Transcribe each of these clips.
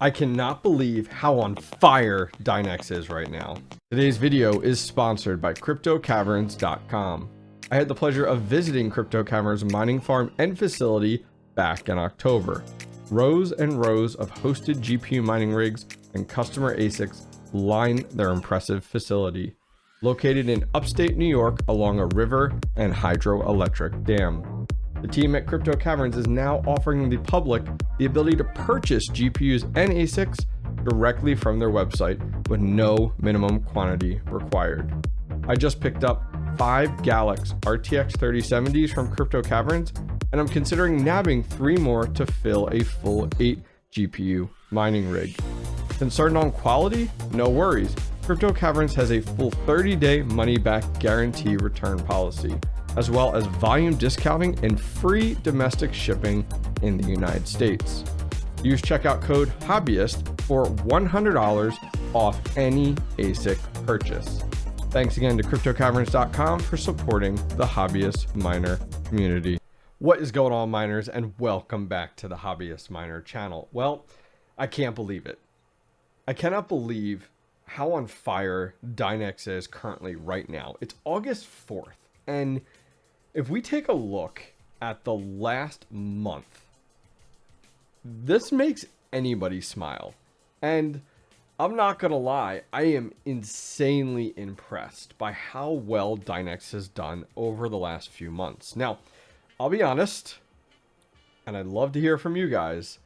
I cannot believe how on fire Dynex is right now. Today's video is sponsored by CryptoCaverns.com. I had the pleasure of visiting Crypto Caverns mining farm and facility back in October. Rows and rows of hosted GPU mining rigs and customer ASICs line their impressive facility, located in upstate New York along a river and hydroelectric dam. The team at Crypto Caverns is now offering the public the ability to purchase GPUs and ASICs directly from their website with no minimum quantity required. I just picked up 5 Galax RTX 3070s from Crypto Caverns, and I'm considering nabbing 3 more to fill a full 8 GPU mining rig. Concerned on quality? No worries. Crypto Caverns has a full 30-day money-back guarantee return policy, as well as volume discounting and free domestic shipping in the United States. Use checkout code HIVEOS for $100 off any ASIC purchase. Thanks again to CryptoCaverns.com for supporting the hobbyist miner community. What is going on, miners, and welcome back to the Hobbyist Miner channel. Well, I can't believe it. I cannot believe how on fire Dynex is currently right now. It's August 4th, and if we take a look at the last month, this makes anybody smile. And I'm not gonna lie, I am insanely impressed by how well Dynex has done over the last few months. Now, I'll be honest, and I'd love to hear from you guys,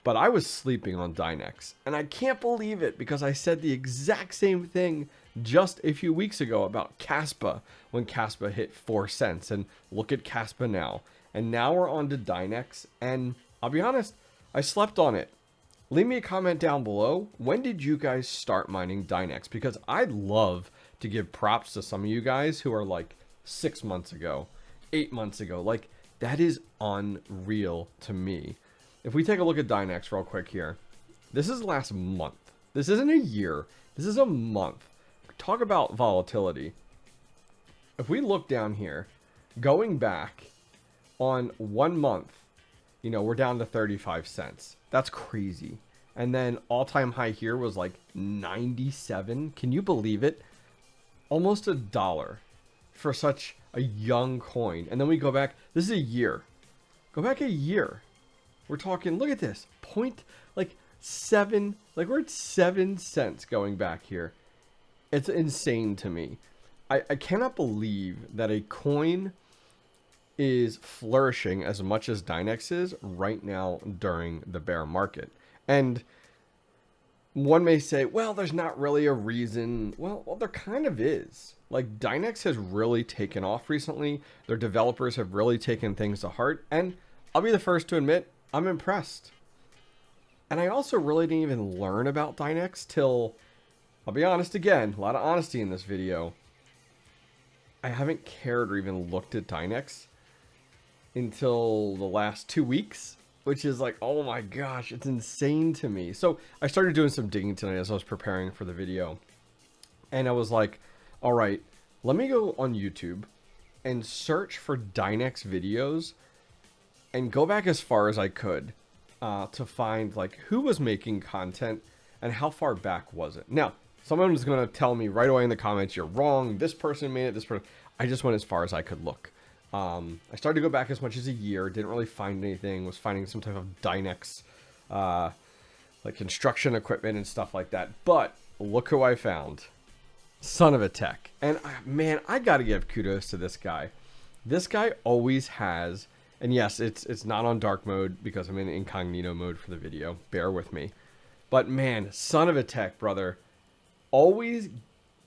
but I was sleeping on Dynex, and I can't believe it because I said the exact same thing just a few weeks ago about 𝐓𝐴SPA when 𝐓𝐴SPA hit 4 cents, and look at 𝐓𝐴SPA now. And now we're on to Dynex, and I'll be honest, I slept on it. Leave me a comment down below. When did you guys start mining Dynex? Because I'd love to give props to some of you guys who are like 6 months ago, 8 months ago. Like, that is unreal to me. If we take a look at Dynex real quick here, this is last month. This isn't a year. This is a month. Talk about volatility. If we look down here, going back on 1 month, you know, we're down to 35 cents. That's crazy. And then all-time high here was like 97. Can you believe it? Almost $1 for such a young coin. And then we go back. This is a year. Go back a year. We're talking, look at this, we're at 7 cents going back here. It's insane to me. I cannot believe that a coin is flourishing as much as Dynex is right now during the bear market. And one may say, well, there's not really a reason. Well, there kind of is. Like, Dynex has really taken off recently. Their developers have really taken things to heart. And I'll be the first to admit, I'm impressed. And I also really didn't even learn about Dynex till, I'll be honest again, a lot of honesty in this video. I haven't cared or even looked at Dynex until the last 2 weeks, which is like, oh my gosh, it's insane to me. So I started doing some digging tonight as I was preparing for the video. And I was like, all right, let me go on YouTube and search for Dynex videos and go back as far as I could to find like who was making content and how far back was it. Now, someone was going to tell me right away in the comments, you're wrong. This person made it, this person. I just went as far as I could look. I started to go back as much as a year. Didn't really find anything. Was finding some type of Dynex, like construction equipment and stuff like that. But look who I found. Son of a tech. And man, I got to give kudos to this guy. This guy always has... And yes, it's not on dark mode because I'm in incognito mode for the video. Bear with me. But man, son of a tech, brother. Always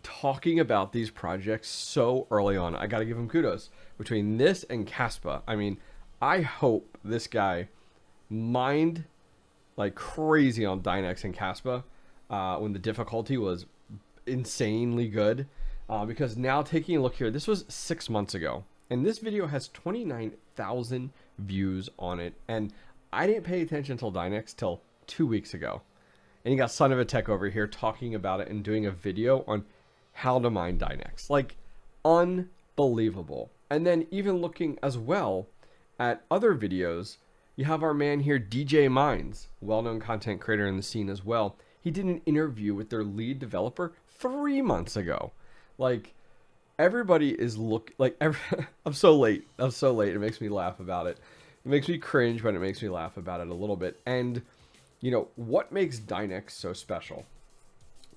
talking about these projects so early on. I got to give him kudos. Between this and 𝐓𝐴SPA, I mean, I hope this guy mined like crazy on Dynex and 𝐓𝐴SPA when the difficulty was insanely good. Because now taking a look here, this was 6 months ago. And this video has 29,000 views on it. And I didn't pay attention till Dynex till 2 weeks ago. And you got son of a tech over here talking about it and doing a video on how to mine Dynex. Like, unbelievable. And then even looking as well at other videos, You have our man here, DJ Mines, well-known content creator in the scene as well. He did an interview with their lead developer 3 months ago. Like, everybody is I'm so late. It makes me laugh about it. It makes me cringe, but it makes me laugh about it a little bit. And, you know, what makes Dynex so special?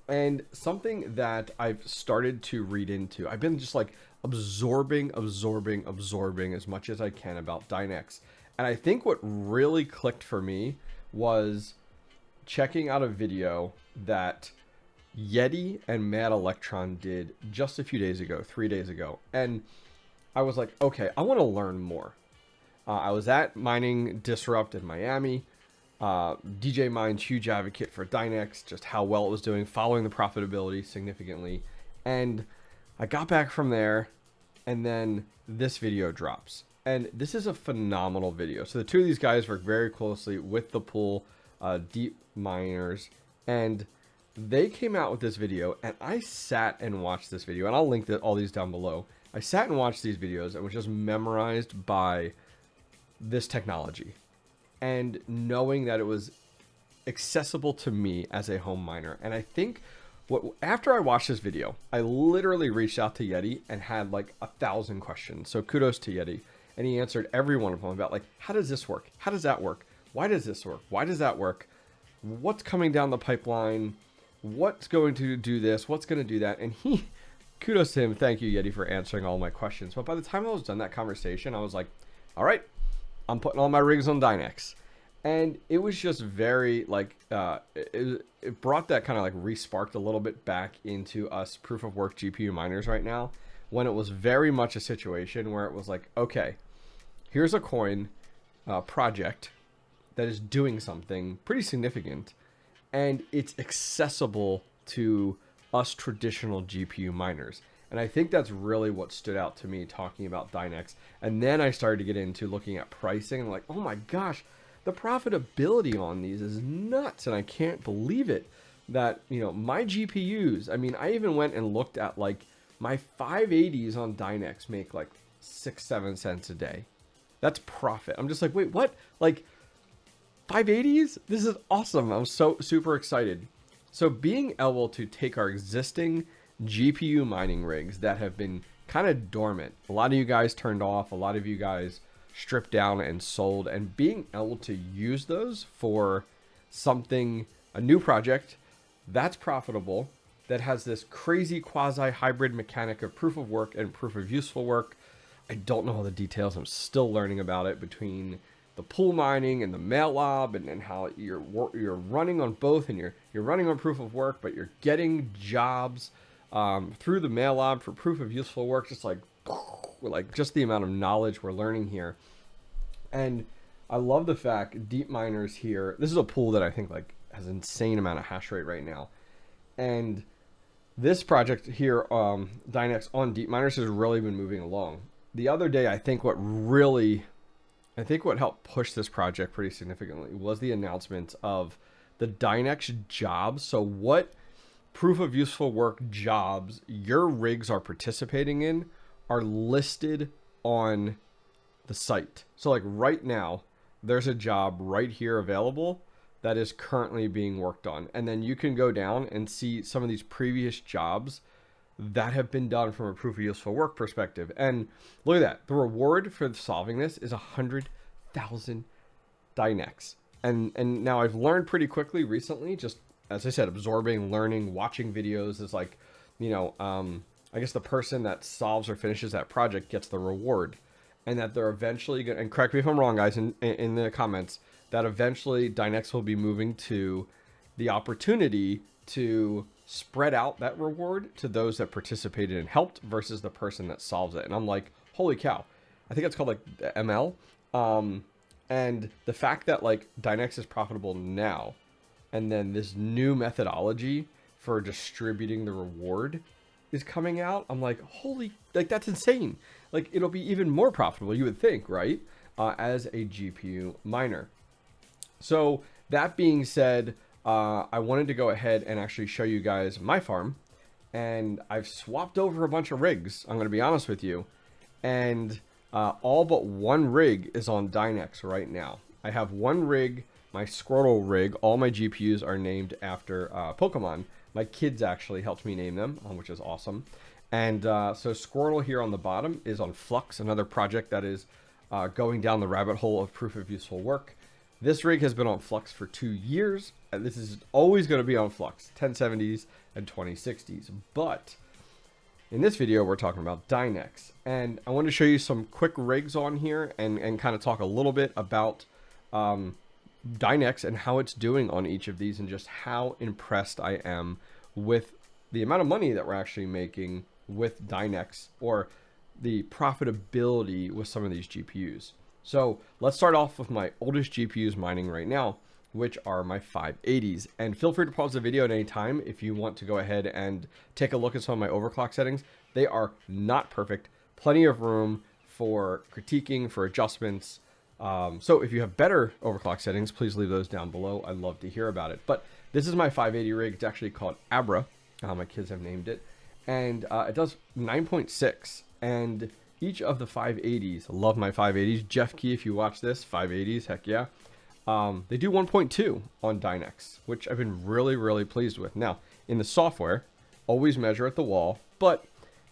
And something that I've started to read into, I've been just like absorbing as much as I can about Dynex. And I think what really clicked for me was checking out a video that Yeti and Mad Electron did just a few days ago, 3 days ago. And I was like, okay, I want to learn more. I was at Mining Disrupt in Miami. DJ Mine's huge advocate for Dynex, just how well it was doing, following the profitability significantly. And I got back from there, and then this video drops. And this is a phenomenal video. So the two of these guys work very closely with the pool, Deepminers, and they came out with this video, and I sat and watched this video, and I'll link all these down below. I sat and watched these videos and was just memorized by this technology, and knowing that it was accessible to me as a home miner. And I think after I watched this video, I literally reached out to Yeti and had like 1,000 questions. So kudos to Yeti. And he answered every one of them about like, how does this work? How does that work? Why does this work? Why does that work? What's coming down the pipeline? What's going to do this? What's going to do that? And kudos to him. Thank you, Yeti, for answering all my questions. But by the time I was done that conversation, I was like, all right, I'm putting all my rigs on Dynex. And it was just very like, it brought that kind of like re-sparked a little bit back into us proof of work GPU miners right now, when it was very much a situation where it was like, okay, here's a coin project that is doing something pretty significant, and it's accessible to us traditional GPU miners. And I think that's really what stood out to me talking about Dynex. And then I started to get into looking at pricing and like, oh my gosh, the profitability on these is nuts. And I can't believe it that, you know, my GPUs, I mean, I even went and looked at like my 580s on Dynex make like 6-7 cents a day. That's profit. I'm just like, wait, what? Like 580s? This is awesome. I'm so super excited. So being able to take our existing GPU mining rigs that have been kind of dormant, a lot of you guys turned off, a lot of you guys stripped down and sold, and being able to use those for something, a new project that's profitable, that has this crazy quasi hybrid mechanic of proof of work and proof of useful work. I don't know all the details. I'm still learning about it between the pool mining and the MATLAB, and how you're running on both, and you're running on proof of work, but you're getting jobs through the MATLAB for proof of useful work. Just like just the amount of knowledge we're learning here. And I love the fact Deepminers here, this is a pool that I think like has an insane amount of hash rate right now. And this project here, Dynex on Deepminers, has really been moving along. The other day, I think what helped push this project pretty significantly was the announcement of the Dynex jobs. So what proof of useful work jobs your rigs are participating in are listed on the site. So like right now, there's a job right here available that is currently being worked on. And then you can go down and see some of these previous jobs that have been done from a proof of useful work perspective. And look at that. The reward for solving this is 100,000 Dynex. And now I've learned pretty quickly recently, just as I said, absorbing, learning, watching videos is like, you know, I guess the person that solves or finishes that project gets the reward. And that they're eventually going to, and correct me if I'm wrong, guys, in the comments, that eventually Dynex will be moving to the opportunity to spread out that reward to those that participated and helped versus the person that solves it. And I'm like, holy cow. I think it's called like the ML. And the fact that like Dynex is profitable now, and then this new methodology for distributing the reward is coming out, I'm like, holy, like that's insane. Like it'll be even more profitable, you would think, right? As a GPU miner. So that being said, I wanted to go ahead and actually show you guys my farm, and I've swapped over a bunch of rigs. I'm going to be honest with you, and all but one rig is on Dynex right now. I have one rig, my Squirtle rig. All my GPUs are named after Pokemon. My kids actually helped me name them, which is awesome. And so Squirtle here on the bottom is on Flux, another project that is going down the rabbit hole of proof of useful work. This rig has been on Flux for 2 years, and this is always going to be on Flux, 1070s and 2060s. But in this video, we're talking about Dynex, and I want to show you some quick rigs on here and kind of talk a little bit about Dynex and how it's doing on each of these, and just how impressed I am with the amount of money that we're actually making with Dynex, or the profitability with some of these GPUs. So let's start off with my oldest GPUs mining right now, which are my 580s. And feel free to pause the video at any time if you want to go ahead and take a look at some of my overclock settings. They are not perfect. Plenty of room for critiquing, for adjustments. So if you have better overclock settings, please leave those down below. I'd love to hear about it. But this is my 580 rig. It's actually called 𝐓𝐵RA. My kids have named it. And it does 9.6. And each of the 580s, love my 580s. Jeff Key, if you watch this, 580s, heck yeah. They do 1.2 on Dynex, which I've been really, really pleased with. Now, in the software, always measure at the wall. But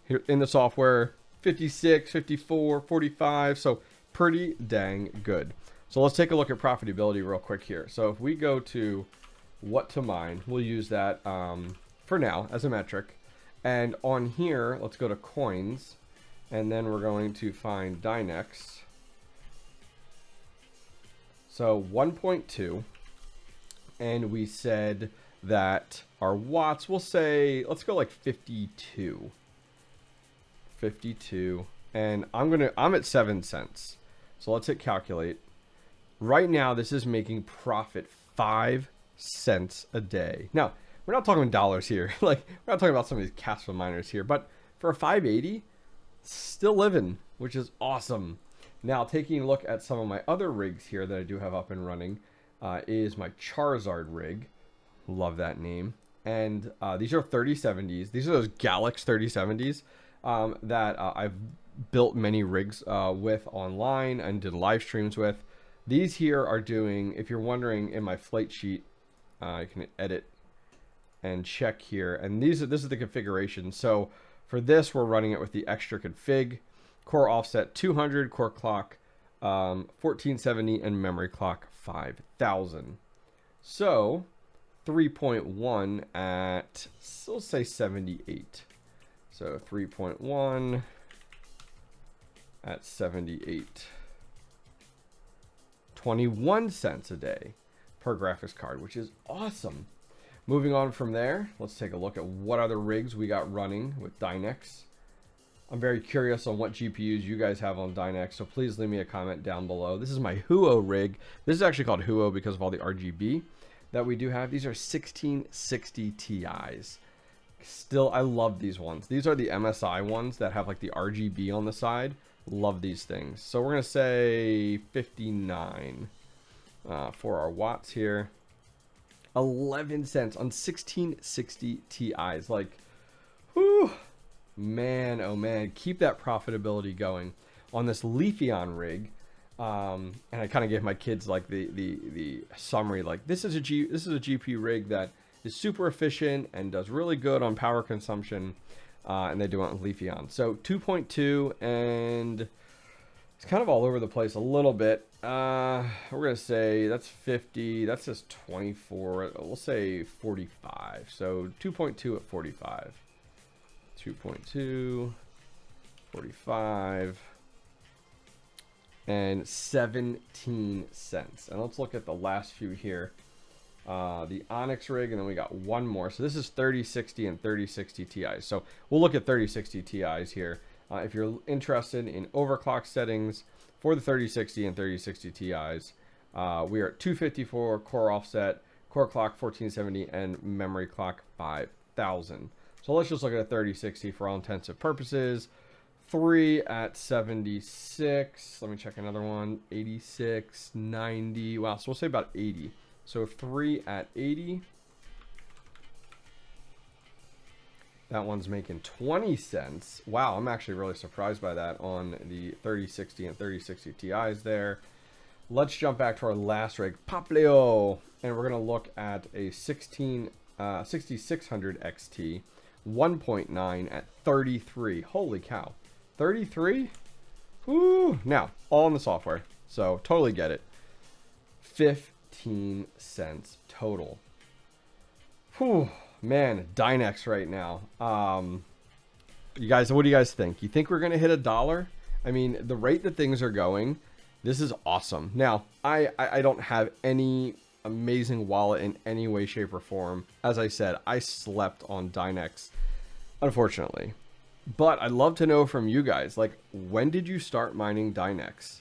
here in the software, 56, 54, 45. So pretty dang good. So let's take a look at profitability real quick here. So if we go to what to mine, we'll use that for now as a metric. And on here, let's go to coins, and then we're going to find Dynex. So 1.2, and we said that our watts, we'll say, let's go like 52. 52, and I'm at 7 cents. So let's hit calculate. Right now, this is making profit 5 cents a day. Now, we're not talking dollars here. Like, we're not talking about some of these Casper miners here, but for a 580, still living, which is awesome. Now, taking a look at some of my other rigs here that I do have up and running is my Charizard rig. Love that name. And these are 3070s. These are those Galax 3070s that I've built many rigs with online and did live streams with. These here are doing, if you're wondering, in my flight sheet, you can edit and check here. And this is the configuration. So for this, we're running it with the extra config, core offset 200, core clock 1470, and memory clock 5000. So 3.1 at, so let's say 78. So 3.1 at 78. 21 cents a day per graphics card, which is awesome. Moving on from there, let's take a look at what other rigs we got running with Dynex. I'm very curious on what GPUs you guys have on Dynex, so please leave me a comment down below. This is my 𝐕𝐢 rig. This is actually called 𝐕𝐢 because of all the RGB that we do have. These are 1660 Ti's. Still, I love these ones. These are the MSI ones that have like the RGB on the side. Love these things. So we're going to say 59 for our watts here. 11 cents on 1660 Ti's. Like, whew, man, oh man, keep that profitability going on this Leafeon rig. And I kind of gave my kids like the summary, like this is a GPU rig that is super efficient and does really good on power consumption, and they do it with Leafeon. So 2.2, and it's kind of all over the place a little bit. We're gonna say that's 50. That's just 24. We'll say 45. So 2.2 at 45. 2.2, 45, and 17 cents. And let's look at the last few here. The Onyx rig, and then we got one more. So this is 3060 and 3060 Ti's. So we'll look at 3060 Ti's here. If you're interested in overclock settings for the 3060 and 3060 Ti's, we are at 254 core offset, core clock 1470, and memory clock 5000. So let's just look at a 3060 for all intents and purposes. 3 at 76. Let me check another one. 86, 90. Wow, so we'll say about 80. So 3 at 80. That one's making 20 cents. Wow, I'm actually really surprised by that on the 3060 and 3060 Ti's there. let's jump back to our last rig, Papilio, and we're going to look at a 6600 XT 1.9 at 33. Holy cow. 33? Woo! Now, all in the software, so totally get it. 15 cents total. Whew, man, Dynex right now. You guys, what do you guys think? You think we're going to hit $1? I mean, the rate that things are going, this is awesome. Now, I don't have any amazing wallet in any way, shape, or form. As I said, I slept on Dynex, unfortunately. But I'd love to know from you guys, like, when did you start mining Dynex?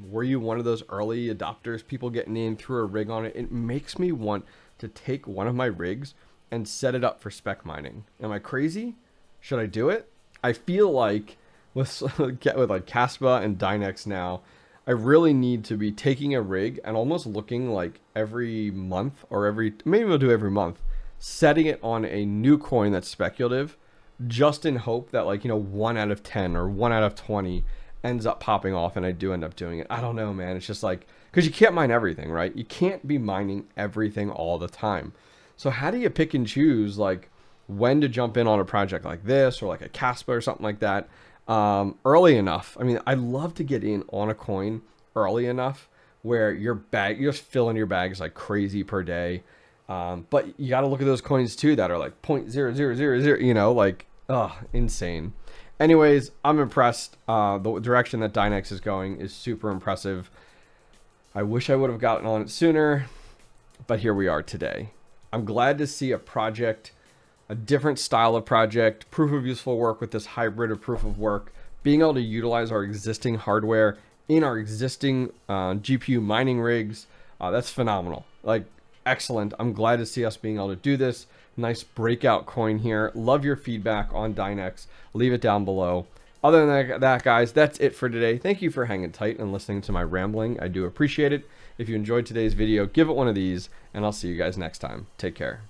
Were you one of those early adopters, people getting in, threw a rig on it? It makes me want to take one of my rigs and set it up for spec mining. Am I crazy? Should I do it? I feel like with like 𝐓𝐨𝐝 and Dynex now, I really need to be taking a rig and almost looking like every month or maybe we'll do every month, setting it on a new coin that's speculative, just in hope that, like, you know, 1 out of 10 or 1 out of 20 ends up popping off and I do end up doing it. I don't know, man. It's just like, because you can't mine everything, right? You can't be mining everything all the time. So how do you pick and choose, like, when to jump in on a project like this or like a 𝐓𝐴SPA or something like that early enough? I mean, I love to get in on a coin early enough where you're just filling your bags like crazy per day. But you got to look at those coins too that are like 0.0000, you know, like, insane. Anyways, I'm impressed. The direction that Dynex is going is super impressive. I wish I would have gotten on it sooner, but here we are today. I'm glad to see a project, a different style of project, proof of useful work with this hybrid of proof of work, being able to utilize our existing hardware in our existing GPU mining rigs. That's phenomenal. Like, excellent. I'm glad to see us being able to do this. Nice breakout coin here. Love your feedback on Dynex. Leave it down below. Other than that, guys, that's it for today. Thank you for hanging tight and listening to my rambling. I do appreciate it. If you enjoyed today's video, give it one of these, and I'll see you guys next time. Take care.